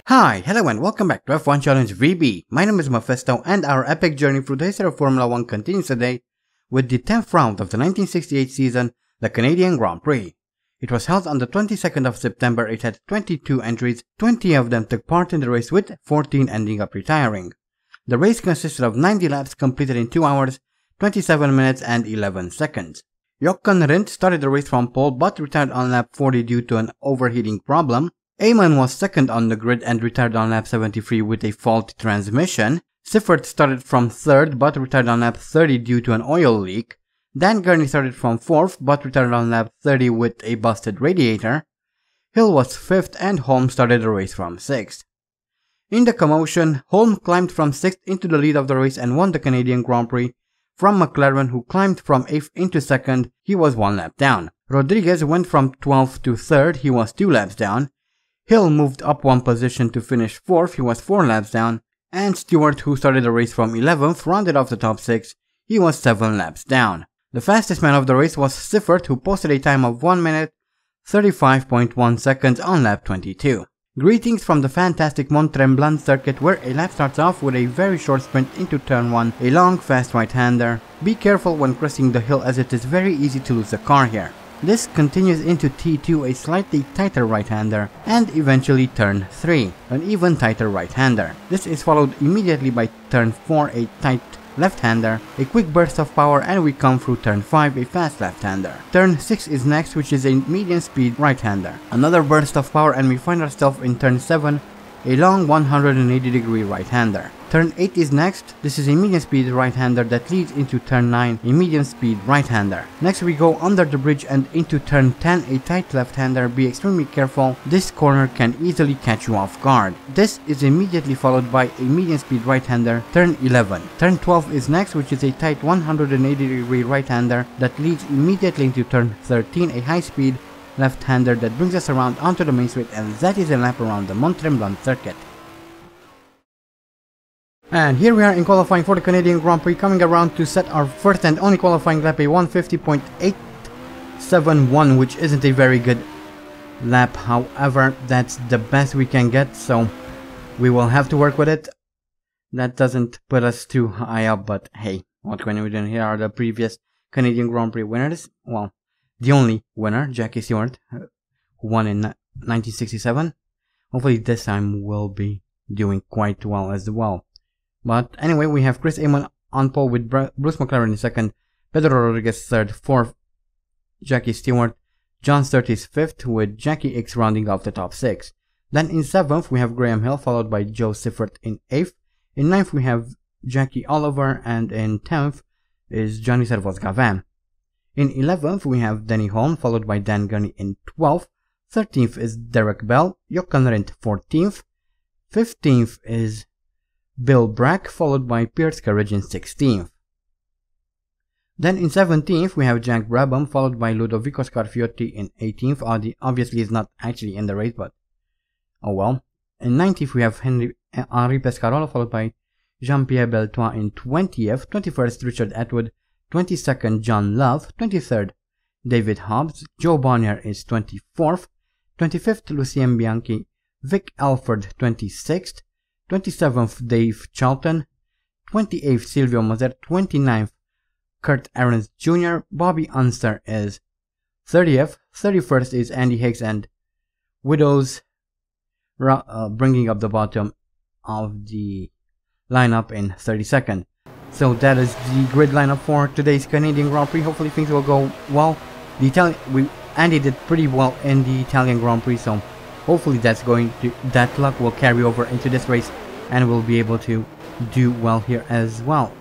Hi, hello and welcome back to F1 Challenge VB. My name is Mephisto and our epic journey through the history of Formula 1 continues today with the 10th round of the 1968 season, the Canadian Grand Prix. It was held on the 22nd of September. It had 22 entries, 20 of them took part in the race with 14 ending up retiring. The race consisted of 90 laps completed in 2 hours, 27 minutes and 11 seconds. Jochen Rindt started the race from pole but retired on lap 40 due to an overheating problem. Eamon was second on the grid and retired on lap 73 with a faulty transmission. Siffert started from third but retired on lap 30 due to an oil leak. Dan Gurney started from fourth but retired on lap 30 with a busted radiator. Hill was fifth and Holm started the race from sixth. In the commotion, Holm climbed from sixth into the lead of the race and won the Canadian Grand Prix. From McLaren, who climbed from 8th into 2nd, he was 1 lap down. Rodriguez went from 12th to 3rd, he was 2 laps down. Hill moved up 1 position to finish 4th, he was 4 laps down. And Stewart, who started the race from 11th, rounded off the top 6, he was 7 laps down. The fastest man of the race was Siffert, who posted a time of 1 minute, 35.1 seconds on lap 22. Greetings from the fantastic Mont-Tremblant circuit, where a lap starts off with a very short sprint into turn 1, a long fast right-hander. Be careful when crossing the hill as it is very easy to lose the car here. This continues into T2, a slightly tighter right-hander, and eventually turn 3, an even tighter right-hander. This is followed immediately by turn 4, a tight left-hander, a quick burst of power, and we come through turn 5, a fast left-hander. Turn 6 is next, which is a medium speed right-hander. Another burst of power and we find ourselves in turn 7, a long 180-degree right-hander. Turn 8 is next. This is a medium speed right-hander that leads into turn 9, a medium speed right-hander. Next we go under the bridge and into turn 10, a tight left-hander. Be extremely careful, this corner can easily catch you off guard. This is immediately followed by a medium speed right-hander, turn 11. Turn 12 is next, which is a tight 180-degree right-hander that leads immediately into turn 13, a high-speed left-hander that brings us around onto the main straight, and that is a lap around the Mont-Tremblant circuit. And here we are in qualifying for the Canadian Grand Prix, coming around to set our first and only qualifying lap, a 150.871, which isn't a very good lap. However, that's the best we can get, so we will have to work with it. That doesn't put us too high up, but hey, what can we do? Here are the previous Canadian Grand Prix winners. Well, the only winner, Jackie Stewart, who won in 1967. Hopefully this time we'll be doing quite well as well. But anyway, we have Chris Amon on pole with Bruce McLaren in 2nd, Pedro Rodriguez 3rd, 4th, Jackie Stewart, John Sturt is 5th, with Jackie X rounding off the top 6. Then in 7th we have Graham Hill, followed by Joe Siffert in 8th. In 9th we have Jackie Oliver, and in 10th is Johnny Servoz-Gavin. In 11th we have Denny Holm, followed by Dan Gurney in 12th. 13th is Derek Bell, Jochen Rindt 14th. 15th is Bill Bragg, followed by Piers Courage in 16th. Then in 17th we have Jack Brabham, followed by Ludovico Scarfiotti in 18th. Obviously is not actually in the race, but oh well. In 19th we have Henri Pescarolo, followed by Jean-Pierre Beltois in 20th. 21st Richard Atwood, 22nd John Love, 23rd David Hobbs, Joe Bonnier is 24th. 25th Lucien Bianchi, Vic Alford 26th. 27th Dave Charlton, 28th Silvio Moser, 29th Kurt Ahrens Jr., Bobby Unser is 30th, 31st is Andy Higgs, and Widows bringing up the bottom of the lineup in 32nd. So that is the grid lineup for today's Canadian Grand Prix. Hopefully things will go well. Andy did pretty well in the Italian Grand Prix, so hopefully that luck will carry over into this race and we'll be able to do well here as well.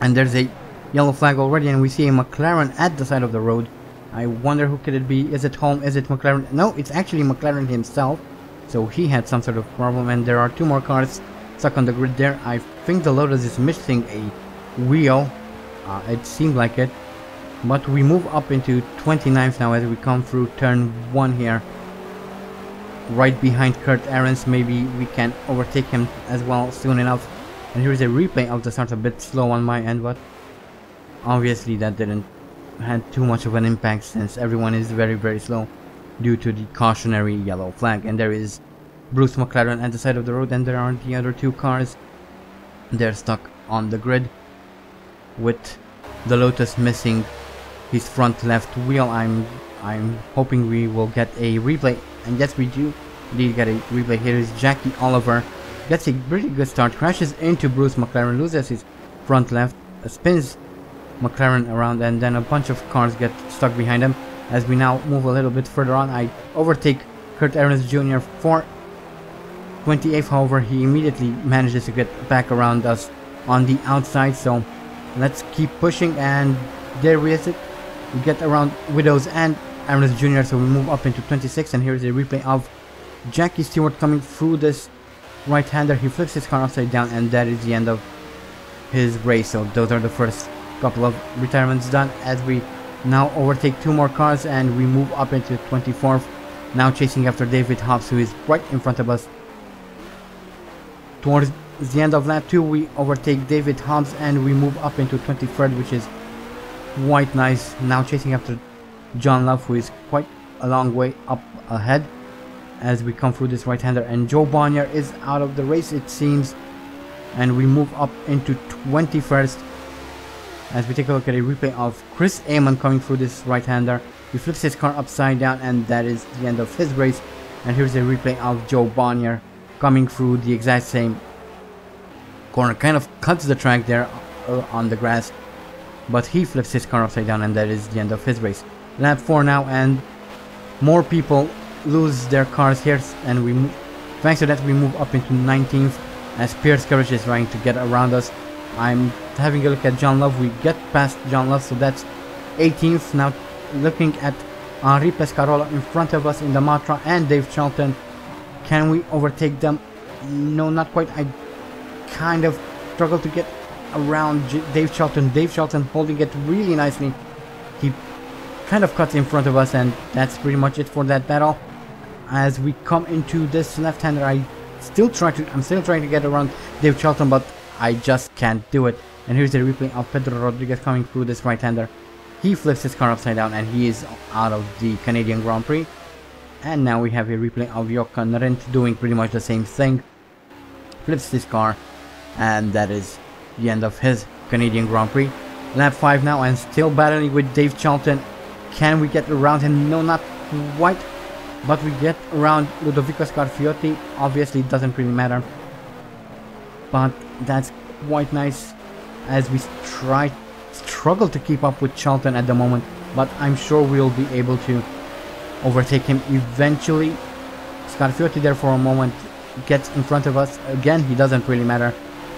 And there's a yellow flag already, and we see a McLaren at the side of the road. I wonder who could it be. Is it Holm? Is it McLaren? No, it's actually McLaren himself. So he had some sort of problem, and there are 2 more cars stuck on the grid there. I think the Lotus is missing a wheel. It seemed like it. But we move up into 29th now as we come through turn 1 here. Right behind Kurt Ahrens. Maybe we can overtake him as well soon enough. And here's a replay of the start, a bit slow on my end, but obviously that didn't had too much of an impact since everyone is very slow due to the cautionary yellow flag. And there is Bruce McLaren at the side of the road, and there are the other two cars. They're stuck on the grid with the Lotus missing his front left wheel. I'm hoping we will get a replay, and yes, we do indeed get a replay. Here is Jackie Oliver, gets a pretty good start, crashes into Bruce McLaren, loses his front left, spins McLaren around, and then a bunch of cars get stuck behind him. As we now move a little bit further on, I overtake Kurt Ahrens Jr. for 28th. However, he immediately manages to get back around us on the outside, so let's keep pushing, and there we is it. We get around Widows and Ahrens Jr., so we move up into 26th, and here's a replay of Jackie Stewart coming through this right-hander. He flips his car upside down, and that is the end of his race. So those are the first couple of retirements done, as we now overtake two more cars and we move up into 24th, now chasing after David Hobbs, who is right in front of us. Towards the end of lap 2 we overtake David Hobbs and we move up into 23rd, which is quite nice, now chasing after John Love, who is quite a long way up ahead as we come through this right-hander, and Joe Bonnier is out of the race it seems, and we move up into 21st as we take a look at a replay of Chris Amon coming through this right-hander. He flips his car upside down, and that is the end of his race. And here's a replay of Joe Bonnier coming through the exact same corner, kind of cuts the track there on the grass, but he flips his car upside down, and that is the end of his race. Lap 4 now, and more people lose their cars here, and we thanks to that we move up into 19th as Pierce Courage is trying to get around us. I'm having a look at John Love. We get past John Love, so that's 18th. Now looking at Henri Pescarolo in front of us in the Matra and Dave Charlton. Can we overtake them? No, not quite. I kind of struggle to get around Dave Charlton. Dave Charlton holding it really nicely. He kind of cuts in front of us, and that's pretty much it for that battle. As we come into this left-hander, I'm still trying to get around Dave Charlton, but I just can't do it. And here's the replay of Pedro Rodriguez coming through this right-hander. He flips his car upside down, and he is out of the Canadian Grand Prix. And now we have a replay of Jochen Rindt doing pretty much the same thing. Flips his car, and that is the end of his Canadian Grand Prix. Lap 5 now, and still battling with Dave Charlton. Can we get around him? No, not quite. But we get around Ludovico Scarfiotti. Obviously, it doesn't really matter. But that's quite nice as we struggle to keep up with Charlton at the moment. But I'm sure we'll be able to overtake him eventually. Scarfiotti there for a moment gets in front of us. Again, he doesn't really matter.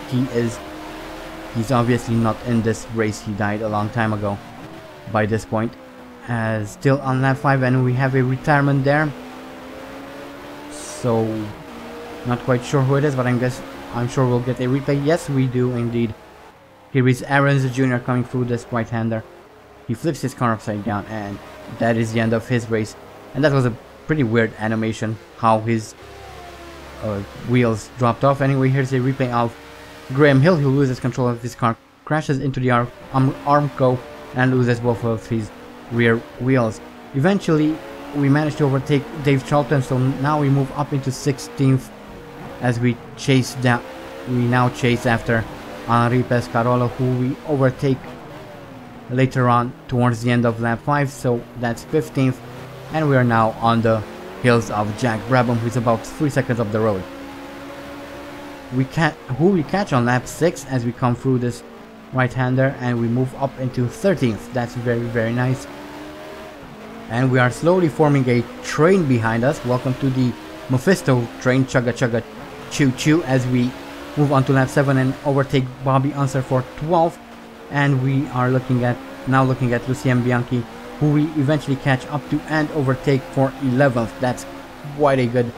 He's obviously not in this race. He died a long time ago by this point. Still on lap 5, and we have a retirement there. So not quite sure who it is, but I'm sure we'll get a replay. Yes, we do indeed. Here is Ahrens Jr. coming through this right-hander. He flips his car upside down, and that is the end of his race. And that was a pretty weird animation, how his wheels dropped off. Anyway, here's a replay of Graham Hill, who loses control of his car, crashes into the Armco, and loses both of his rear wheels. Eventually, we managed to overtake Dave Charlton, so now we move up into 16th as we now chase after Henri Pescarolo, who we overtake later on towards the end of lap 5, so that's 15th, and we are now on the heels of Jack Brabham, who's about 3 seconds up the road. We catch on lap 6 as we come through this right-hander, and we move up into 13th. That's very, very nice. And we are slowly forming a train behind us. Welcome to the Mephisto train, chugga chugga choo choo, as we move on to lap 7 and overtake Bobby Unser for 12th. And we are looking at Lucien Bianchi, who we eventually catch up to and overtake for 11th. That's quite a good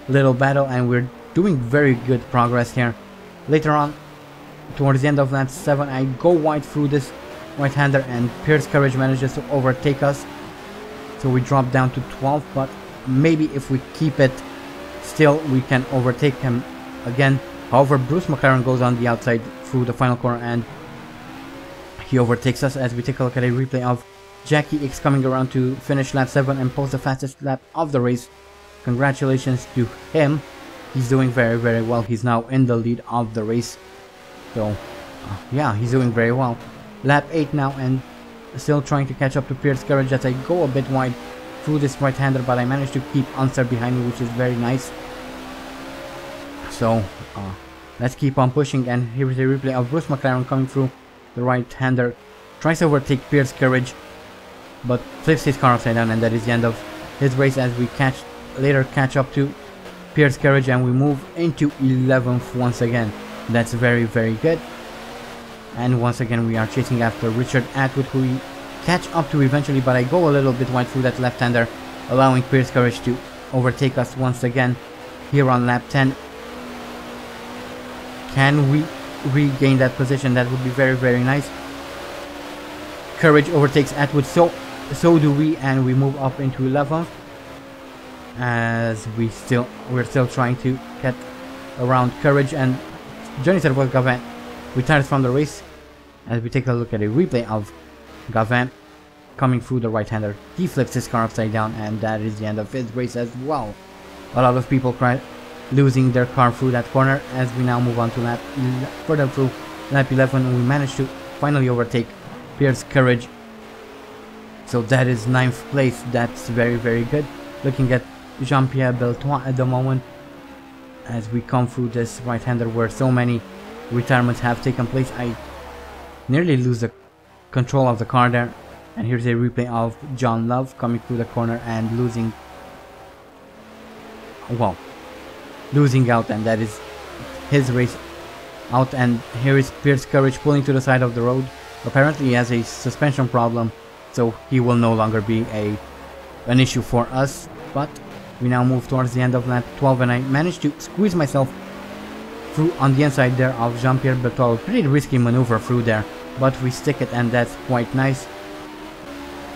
little battle, and we're doing very good progress here. Later on, towards the end of lap 7, I go wide through this right-hander, and Pierce Courage manages to overtake us. So we drop down to 12th, but maybe if we keep it, still we can overtake him again. However, Bruce McLaren goes on the outside through the final corner, and he overtakes us as we take a look at a replay of Jackie X coming around to finish lap 7 and post the fastest lap of the race. congratulations to him. He's doing very, very well. He's now in the lead of the race. So, yeah, he's doing very well. Lap 8 now, and still trying to catch up to Pierce Courage as I go a bit wide through this right-hander, but I managed to keep Unser behind me, which is very nice. So, let's keep on pushing, and here is a replay of Bruce McLaren coming through the right-hander. Tries to overtake Pierce Courage, but flips his car upside down, and that is the end of his race as we later catch up to Pierce Courage, and we move into 11th once again. That's very, very good. And once again we are chasing after Richard Atwood, who we catch up to eventually, but I go a little bit wide through that left-hander, allowing Pierce Courage to overtake us once again here on lap 10. Can we regain that position? That would be very, very nice. Courage overtakes Atwood, so do we, and we move up into 11th as we're still trying to get around Courage, and Johnny Gavin retires from the race as we take a look at a replay of Gavin coming through the right-hander. He flips his car upside down, and that is the end of his race as well. A lot of people losing their car through that corner as we now move on to further through lap 11, and we managed to finally overtake Pierce Courage. So that is 9th place. That's very, very good. Looking at Jean-Pierre Beltois at the moment as we come through this right-hander where so many retirements have taken place. I nearly lose the control of the car there, and here's a replay of John Love coming through the corner and losing out, and that is his race out. And here is Pierce Courage pulling to the side of the road. Apparently he has a suspension problem, so he will no longer be an issue for us. But we now move towards the end of lap 12, and I managed to squeeze myself through on the inside there of Jean-Pierre Beltois. Pretty risky maneuver through there, but we stick it, and that's quite nice.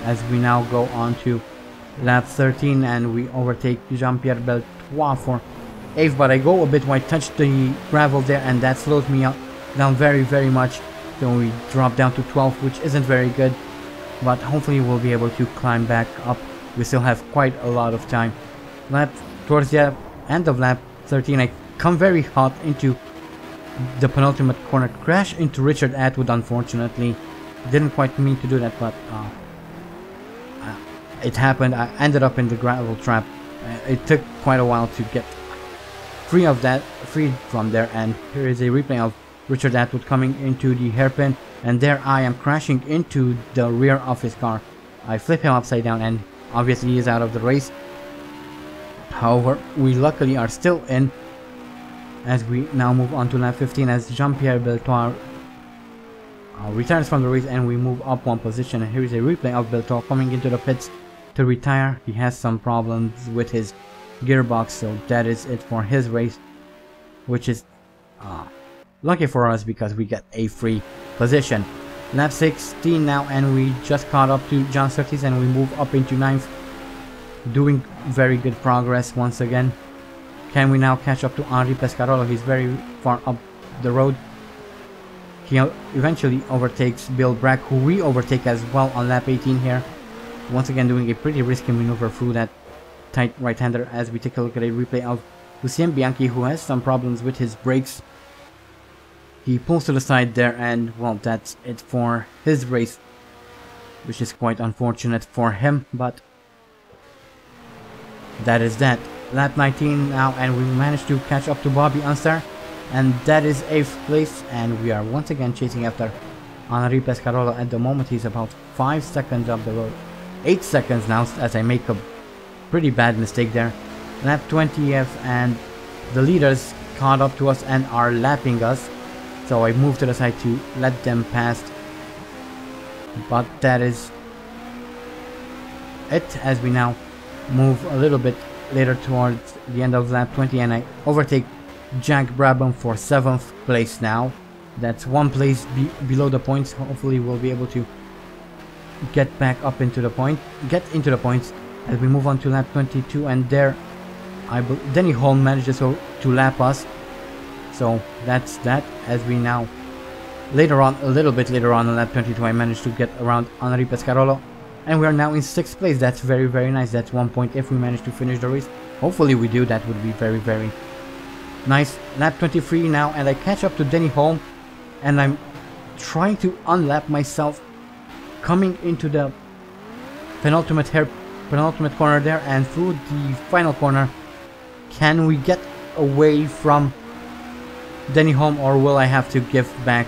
As we now go on to lap 13, and we overtake Jean-Pierre Beltois for 8th, but I go a bit wide, touch the gravel there, and that slows me down very, very much. So we drop down to 12th, which isn't very good, but hopefully we'll be able to climb back up. We still have quite a lot of time. Towards the end of lap 13, I come very hot into the penultimate corner, crash into Richard Atwood. Unfortunately, didn't quite mean to do that, but it happened. I ended up in the gravel trap. It took quite a while to get free from there, and here is a replay of Richard Atwood coming into the hairpin, and there I am crashing into the rear of his car. I flip him upside down, and obviously he is out of the race. However, we luckily are still in as we now move on to lap 15 as Jean-Pierre Beltois returns from the race, and we move up one position. And here is a replay of Beltois coming into the pits to retire. He has some problems with his gearbox, so that is it for his race, which is lucky for us because we get a free position. Lap 16 now, and we just caught up to John Surtees, and we move up into 9th, doing very good progress once again. Can we now catch up to Henri Pescarolo? He's very far up the road. He eventually overtakes Bill Bragg, who we overtake as well on lap 18 here. Once again doing a pretty risky maneuver through that tight right-hander as we take a look at a replay of Lucien Bianchi, who has some problems with his brakes. He pulls to the side there, and well, that's it for his race, which is quite unfortunate for him, but that is that. Lap 19 now, and we managed to catch up to Bobby Unser, and that is 8th place, and we are once again chasing after Henri Pescarolo. At the moment he's about 5 seconds up the road, 8 seconds now, as I make a pretty bad mistake there. Lap 20th, and the leaders caught up to us and are lapping us, so I moved to the side to let them pass, but that is it as we now move a little bit later towards the end of lap 20, and I overtake Jack Brabham for 7th place now. That's 1 place below the points. Hopefully we'll be able to get into the points as we move on to lap 22, and there Denny Holm manages to lap us. So that's that, as we now a little bit later on in lap 22 I managed to get around Henri Pescarolo, and we are now in 6th place. That's very, very nice. That's 1 point if we manage to finish the race. Hopefully we do. That would be very, very nice. Lap 23 now, and I catch up to Denny Holm, and I'm trying to unlap myself, coming into the penultimate corner there, and through the final corner. Can we get away from Denny Holm, or will I have to give back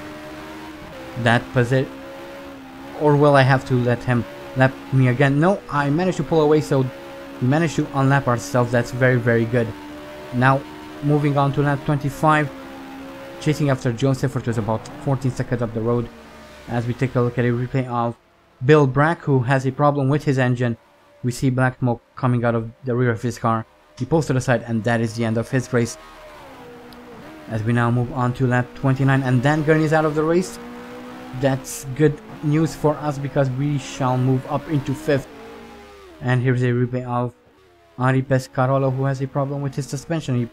that position, or will I have to let him lap me again? No, I managed to pull away, so we managed to unlap ourselves. That's very, very good. Now moving on to lap 25, chasing after Joe Siffert was about 14 seconds up the road, as we take a look at a replay of Bill Bragg, who has a problem with his engine. We see black smoke coming out of the rear of his car. He pulls to the side, and that is the end of his race. As we now move on to lap 29, and Dan Gurney is out of the race. That's good news for us, because we shall move up into 5th. And here's a replay of Ari Pescarolo, who has a problem with his suspension. He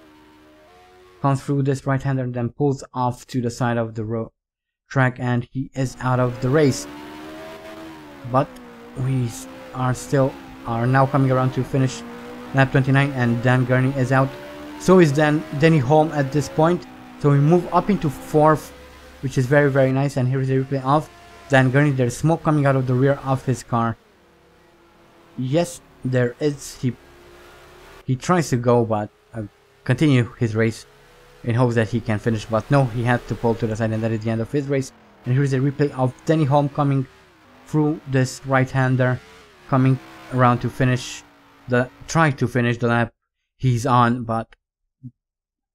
comes through this right-hander and then pulls off to the side of the track, and he is out of the race. But we are now coming around to finish lap 29, and Dan Gurney is out. So is Denny Holm at this point. So we move up into 4th, which is very, very nice. And here is a replay of Dan Gurney. There's smoke coming out of the rear of his car. Yes, there is. He tries to go, but continue his race in hopes that he can finish. But no, he had to pull to the side, and that is the end of his race. And here is a replay of Denny Holm coming through this right-hander, coming around to try to finish the lap he's on, but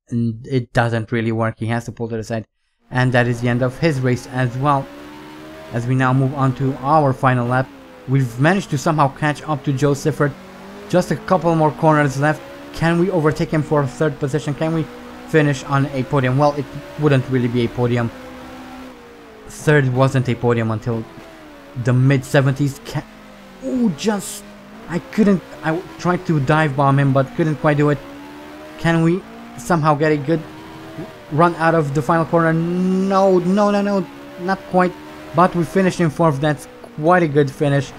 it doesn't really work. He has to pull to the side, and that is the end of his race as well. As we now move on to our final lap, we've managed to somehow catch up to Joe Siffert. Just a couple more corners left. Can we overtake him for 3rd position? Can we finish on a podium? Well, it wouldn't really be a podium. 3rd wasn't a podium until the mid-70s. I tried to dive bomb him, but couldn't quite do it. Can we somehow get a good run out of the final corner? No, not quite. But we finished in 4th. That's quite a good finish,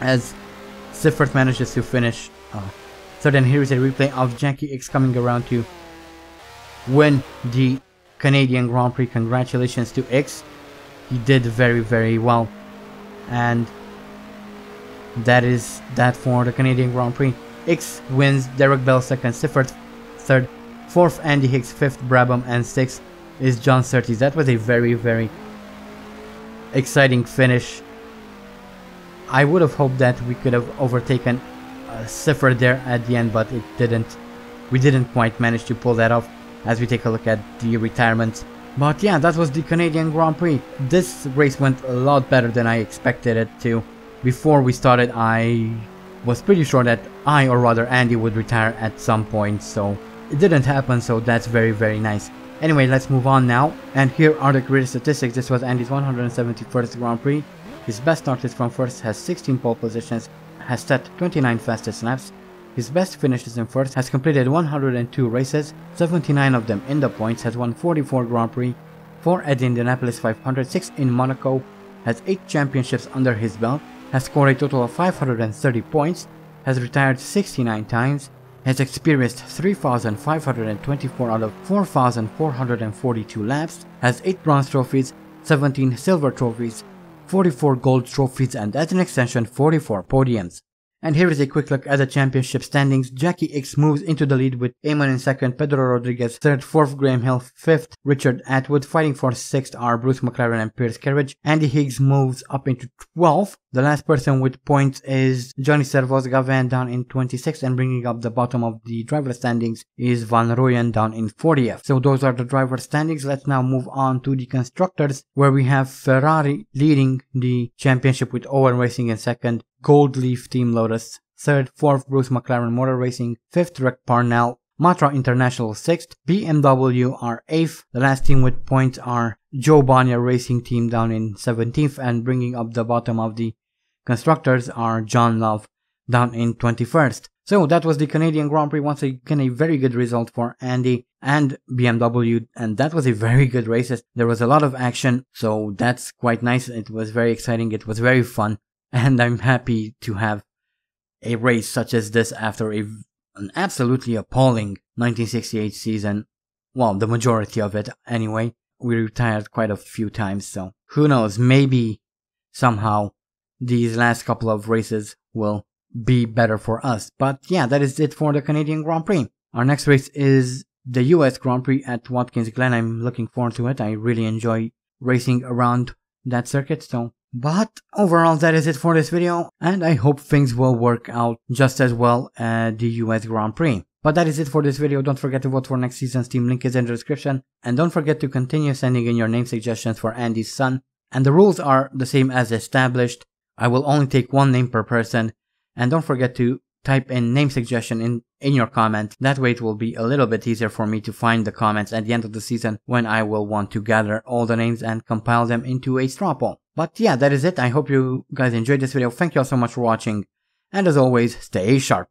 as Siffert manages to finish. So then here is a replay of Jackie X coming around to win the Canadian Grand Prix. Congratulations to X. He did very, very well. And that is that for the Canadian Grand Prix. X wins, Derek Bell 2nd, Siffert 3rd, 4th Andy Hicks, 5th Brabham, and 6th is John Surtees. That was a very, very exciting finish. I would have hoped that we could have overtaken Siffert there at the end, but it didn't. We didn't quite manage to pull that off, as we take a look at the retirements. But yeah, that was the Canadian Grand Prix. This race went a lot better than I expected it to. Before we started, I was pretty sure that or rather Andy, would retire at some point, so it didn't happen, so that's very, very nice. Anyway, let's move on now, and here are the career statistics. This was Andy's 171st Grand Prix. His best start is from 1st, has 16 pole positions, has set 29 fastest laps. His best finishes in 1st, has completed 102 races, 79 of them in the points, has won 44 Grand Prix, 4 at the Indianapolis 500, 6 in Monaco, has 8 championships under his belt, has scored a total of 530 points, has retired 69 times, has experienced 3,524 out of 4,442 laps, has 8 bronze trophies, 17 silver trophies, 44 gold trophies, and as an extension 44 podiums. And here is a quick look at the championship standings. Jackie X moves into the lead with Eamon in 2nd, Pedro Rodriguez 3rd, 4th Graham Hill 5th, Richard Atwood. Fighting for 6th are Bruce McLaren and Pierce Carriage. Andy Higgs moves up into 12th. The last person with points is Johnny Servoz Gavin down in 26th, and bringing up the bottom of the driver standings is Van Rooyen down in 40th. So those are the driver standings. Let's now move on to the constructors, where we have Ferrari leading the championship with Owen Racing in 2nd, Gold Leaf Team Lotus 3rd, 4th Bruce McLaren Motor Racing, 5th Rick Parnell, Matra International 6th, BMW are 8th. The last team with points are Joe Bonnier Racing Team down in 17th, and bringing up the bottom of the constructors are John Love down in 21st. So that was the Canadian Grand Prix. Once again, a very good result for Andy and BMW, and that was a very good race. There was a lot of action, so that's quite nice. It was very exciting, it was very fun, and I'm happy to have a race such as this after a an absolutely appalling 1968 season. Well, the majority of it anyway. We retired quite a few times, so who knows, maybe somehow these last couple of races will be better for us. But yeah, that is it for the Canadian Grand Prix. Our next race is the US Grand Prix at Watkins Glen. I'm looking forward to it. I really enjoy racing around that circuit, so. But overall, that is it for this video, and I hope things will work out just as well at the US Grand Prix. But that is it for this video. Don't forget to vote for next season's team, link is in the description. And don't forget to continue sending in your name suggestions for Andy's son. And the rules are the same as established. I will only take one name per person. And don't forget to type in name suggestion in your comment. That way it will be a little bit easier for me to find the comments at the end of the season when I will want to gather all the names and compile them into a straw poll. But yeah, that is it. I hope you guys enjoyed this video. Thank you all so much for watching. And as always, stay sharp.